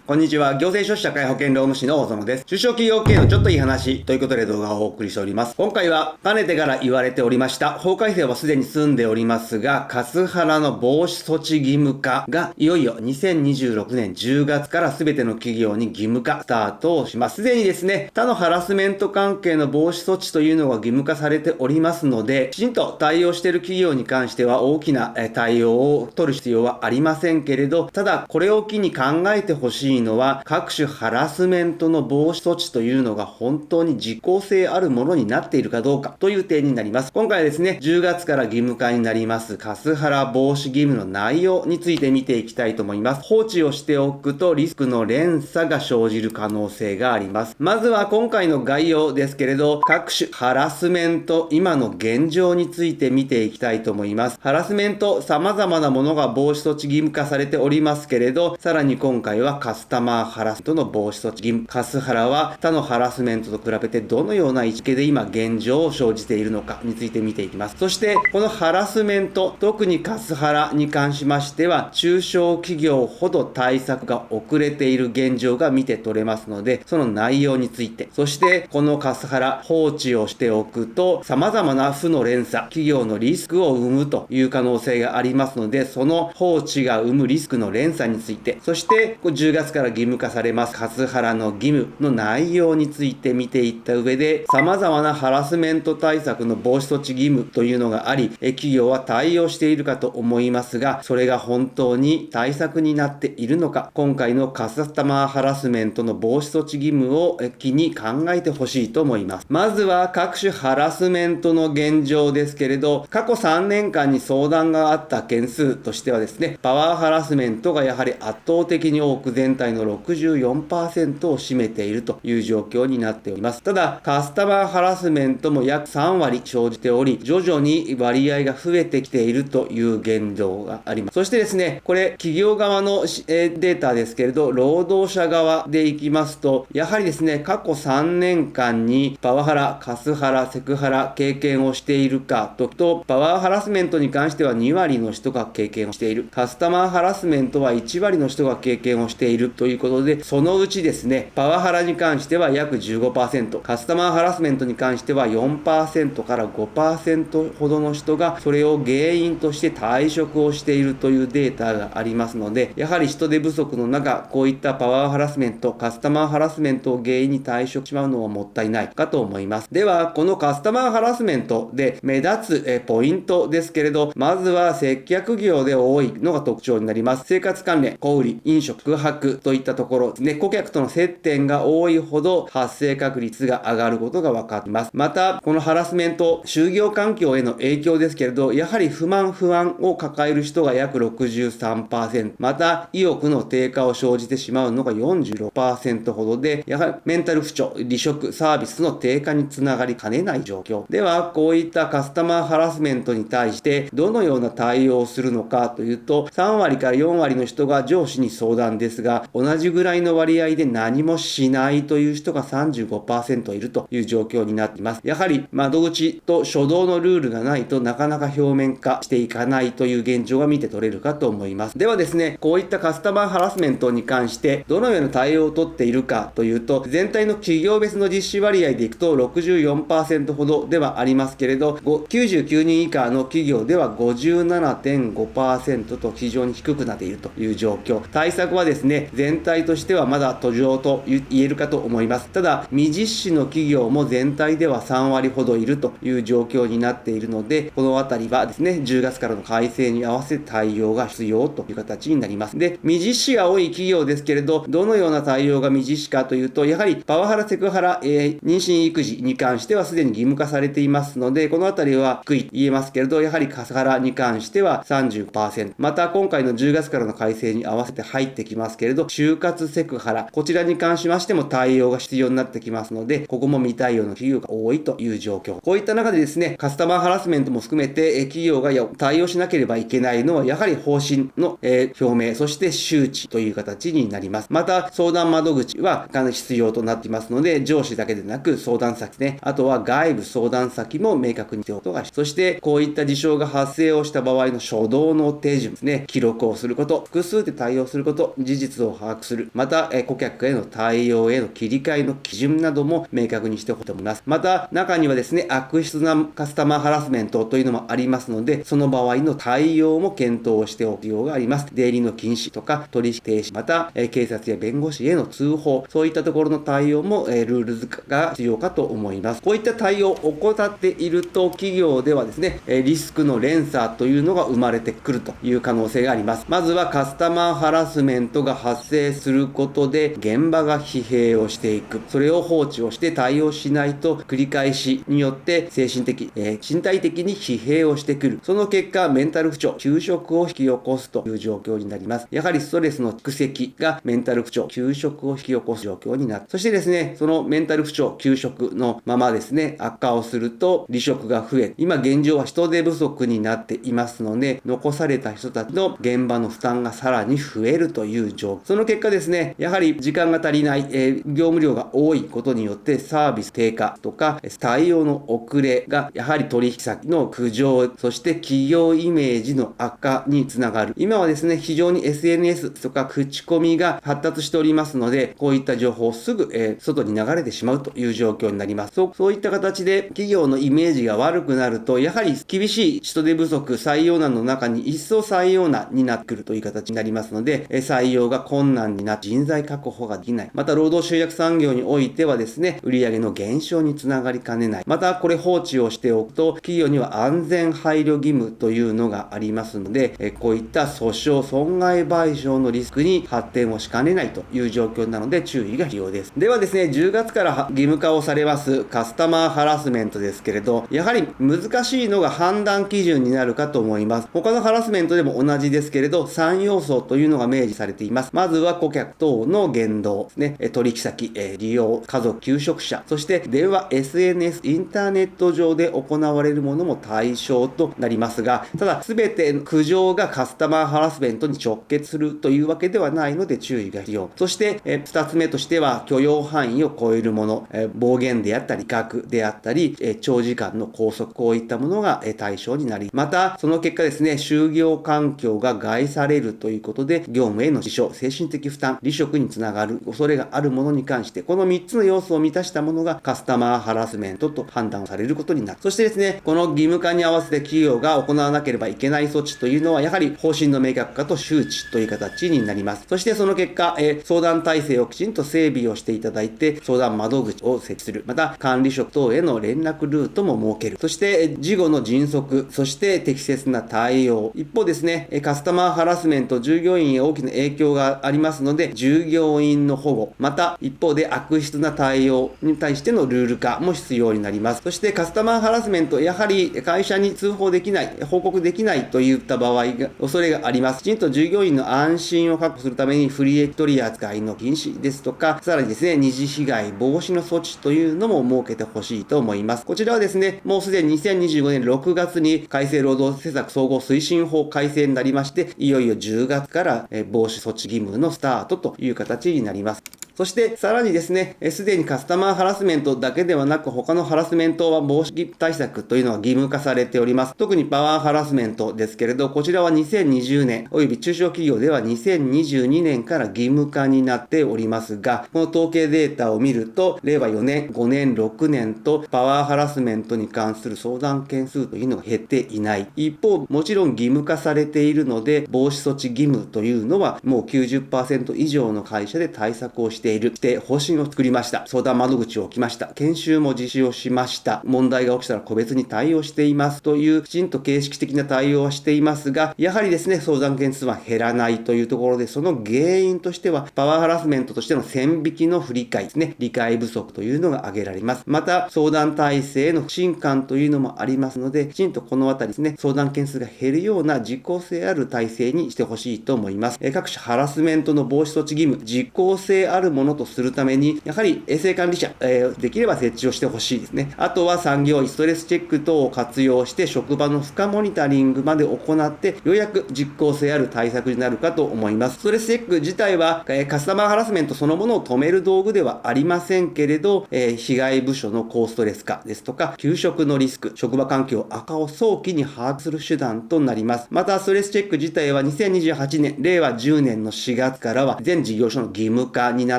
こんにちは。行政書士社会保険労務士の大園です。中小企業系のちょっといい話ということで動画をお送りしております。今回は、かねてから言われておりました、法改正はすでに済んでおりますが、カスハラの防止措置義務化が、いよいよ2026年10月から全ての企業に義務化スタートをします。すでにですね、他のハラスメント関係の防止措置というのが義務化されておりますので、きちんと対応している企業に関しては大きな対応を取る必要はありませんけれど、ただ、これを機に考えてほしいのは、各種ハラスメントの防止措置というのが本当に実効性あるものになっているかどうかという点になります。今回はですね、10月から義務化になりますカスハラ防止義務の内容について見ていきたいと思います。放置をしておくとリスクの連鎖が生じる可能性があります。まずは今回の概要ですけれど、各種ハラスメント、今の現状について見ていきたいと思います。ハラスメント、様々なものが防止措置義務化されておりますけれど、さらに今回はカスタマーハラスメントの防止措置義務。カスハラは他のハラスメントと比べてどのような位置づけで今現状を生じているのかについて見ていきます。そしてこのハラスメント、特にカスハラに関しましては中小企業ほど対策が遅れている現状が見て取れますので、その内容について、そしてこのカスハラ放置をしておくと様々な負の連鎖、企業のリスクを生むという可能性がありますので、その放置が生むリスクの連鎖について、そして10月から義務化されますカスハラの義務の内容について見ていった上で、様々なハラスメント対策の防止措置義務というのがあり、企業は対応しているかと思いますが、それが本当に対策になっているのか、今回のカスタマーハラスメントの防止措置義務を機に考えてほしいと思います。まずは各種ハラスメントの現状ですけれど、過去3年間に相談があった件数としてはですね、パワーハラスメントがやはり圧倒的に多く全体の64% を占めているという状況になっております。ただ、カスタマーハラスメントも約3割生じており、徐々に割合が増えてきているという現状があります。そしてですね、これ企業側のデータですけれど、労働者側でいきますと、やはりですね、過去3年間にパワハラ、カスハラ、セクハラ経験をしているかと、パワーハラスメントに関しては2割の人が経験をしている。カスタマーハラスメントは1割の人が経験をしているということで、そのうちですね、パワハラに関しては約 15%、カスタマーハラスメントに関しては 4% から 5% ほどの人がそれを原因として退職をしているというデータがありますので、やはり人手不足の中、こういったパワーハラスメント、カスタマーハラスメントを原因に退職してしまうのはもったいないかと思います。では、このカスタマーハラスメントで目立つポイントですけれど、まずは接客業で多いのが特徴になります。生活関連、小売、飲食、宿泊といったところですね、顧客との接点が多いほど発生確率が上がることが分かっています。また、このハラスメント、就業環境への影響ですけれど、やはり不満不安を抱える人が約 63%、また意欲の低下を生じてしまうのが 46% ほどで、やはりメンタル不調、離職、サービスの低下につながりかねない状況では、こういったカスタマーハラスメントに対してどのような対応をするのかというと、3割から4割の人が上司に相談ですが、同じぐらいの割合で何もしないという人が 35% いるという状況になっています。やはり窓口と初動のルールがないとなかなか表面化していかないという現状が見て取れるかと思います。ではですね、こういったカスタマーハラスメントに関してどのような対応をとっているかというと、全体の企業別の実施割合でいくと 64% ほどではありますけれど、99人以下の企業では 57.5% と非常に低くなっているという状況。対策はですね、全体としてはまだ途上と言えるかと思います。ただ、未実施の企業も全体では3割ほどいるという状況になっているので、このあたりはですね、10月からの改正に合わせて対応が必要という形になります。で、未実施が多い企業ですけれど、どのような対応が未実施かというと、やはりパワハラ、セクハラ、妊娠育児に関してはすでに義務化されていますので、このあたりは低いと言えますけれど、やはりカスハラに関しては 30%、また今回の10月からの改正に合わせて入ってきますけれど、就活セクハラ、こちらに関しましても対応が必要になってきますので、ここも未対応の企業が多いという状況。こういった中でですね、カスタマーハラスメントも含めて企業が対応しなければいけないのは、やはり方針の表明、そして周知という形になります。また、相談窓口は必要となっていますので、上司だけでなく相談先ね、あとは外部相談先も明確に必要とが必要。そして、こういった事象が発生をした場合の初動の手順ですね、記録をすること、複数で対応すること、事実を把握する。また、顧客への対応への切り替えの基準なども明確にしてほしいと思います。また、中にはですね、悪質なカスタマーハラスメントというのもありますので、その場合の対応も検討しておく必要があります。出入りの禁止とか、取引停止、また、警察や弁護士への通報、そういったところの対応も、ルール付けが必要かと思います。こういった対応を怠っていると、企業ではですね、リスクの連鎖というのが生まれてくるという可能性があります。まずはカスタマーハラスメントが発生することで、現場が疲弊をしていく。それを放置をして対応しないと、繰り返しによって精神的、身体的に疲弊をしてくる。その結果、メンタル不調、休職を引き起こすという状況になります。やはりストレスの蓄積がメンタル不調、休職を引き起こす状況になる。そしてですね、そのメンタル不調、休職のままですね、悪化をすると離職が増え、今現状は人手不足になっていますので、残された人たちの現場の負担がさらに増えるという状況。その結果ですね、やはり時間が足りない、業務量が多いことによってサービス低下とか、対応の遅れがやはり取引先の苦情、そして企業イメージの悪化につながる。今はですね、非常に SNS とか口コミが発達しておりますので、こういった情報をすぐ、外に流れてしまうという状況になります。そういった形で企業のイメージが悪くなると、やはり厳しい人手不足、採用難の中に一層採用難になってくるという形になりますので、採用が困難になって人材確保ができない。また労働集約産業においてはですね、売上の減少につながりかねない。またこれ放置をしておくと、企業には安全配慮義務というのがありますので、こういった訴訟、損害賠償のリスクに発展をしかねないという状況なので注意が必要です。ではですね、10月から義務化をされますカスタマーハラスメントですけれど、やはり難しいのが判断基準になるかと思います。他のハラスメントでも同じですけれど、3要素というのが明示されています。まずは顧客等の言動ですね、取引先、利用、家族、求職者、そして電話、SNS、インターネット上で行われるものも対象となりますが、ただ全て苦情がカスタマーハラスメントに直結するというわけではないので注意が必要。そして、2つ目としては許容範囲を超えるもの、暴言であったり、威嚇であったり、長時間の拘束、こういったものが対象になり、またその結果ですね、就業環境が害されるということで、業務への支障、精神的負担、離職につながる恐れがあるものに関して、この3つの要素を満たしたものがカスタマーハラスメントと判断されることになる。そしてですね、この義務化に合わせて企業が行わなければいけない措置というのは、やはり方針の明確化と周知という形になります。そしてその結果、相談体制をきちんと整備をしていただいて、相談窓口を設置する。また、管理職等への連絡ルートも設ける。そして、事後の迅速、そして適切な対応。一方ですね、カスタマーハラスメント、従業員へ大きな影響がありますので、従業員の保護、また一方で悪質な対応に対してのルール化も必要になります。そしてカスタマーハラスメント、やはり会社に通報できない、報告できないといった場合が、恐れがあります。きちんと従業員の安心を確保するために不利益取扱いの禁止ですとか、さらにですね、二次被害防止の措置というのも設けてほしいと思います。こちらはですね、もうすでに2025年6月に改正労働施策総合推進法改正になりまして、いよいよ10月から防止措置義務のスタートという形になります。そしてさらにですね、すでにカスタマーハラスメントだけではなく、他のハラスメントは防止対策というのが義務化されております。特にパワーハラスメントですけれど、こちらは2020年、および中小企業では2022年から義務化になっておりますが、この統計データを見ると、令和4年、5年、6年とパワーハラスメントに関する相談件数というのが減っていない。一方、もちろん義務化されているので、防止措置義務というのはもう 90% 以上の会社で対策をしている方針を作りました。相談窓口を置きました。研修も実施をしました。問題が起きたら個別に対応していますというきちんと形式的な対応はしていますが、やはりですね、相談件数は減らないというところで、その原因としてはパワーハラスメントとしての線引きの不理解ですね、理解不足というのが挙げられます。また相談体制への不信感というのもありますので、きちんとこのあたりですね、相談件数が減るような実効性ある体制にしてほしいと思います。各種ハラスメントの防止措置義務、実効性あるもものとするために、やはり衛生管理者、できれば設置をしてほしいですね。あとは産業医ストレスチェック等を活用して職場の負荷モニタリングまで行って、ようやく実効性ある対策になるかと思います。ストレスチェック自体は、カスタマーハラスメントそのものを止める道具ではありませんけれど、被害部署の高ストレス化ですとか、休職のリスク、職場環境悪化を早期に把握する手段となります。また、ストレスチェック自体は2028年、令和10年の4月からは全事業所の義務化にな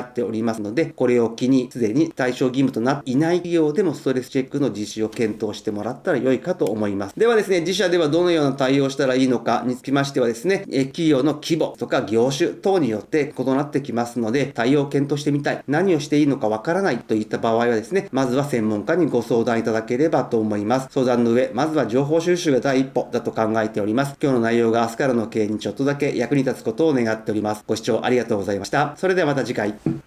っておりますので、これを機にすでに対象義務となっていない企業でもストレスチェックの実施を検討してもらったら良いかと思います。ではですね、自社ではどのような対応をしたらいいのかにつきましてはですね、企業の規模とか業種等によって異なってきますので、対応を検討してみたい、何をしていいのかわからないといった場合はですね、まずは専門家にご相談いただければと思います。相談の上、まずは情報収集が第一歩だと考えております。今日の内容が明日からの経営にちょっとだけ役に立つことを願っております。ご視聴ありがとうございました。それではまた次回。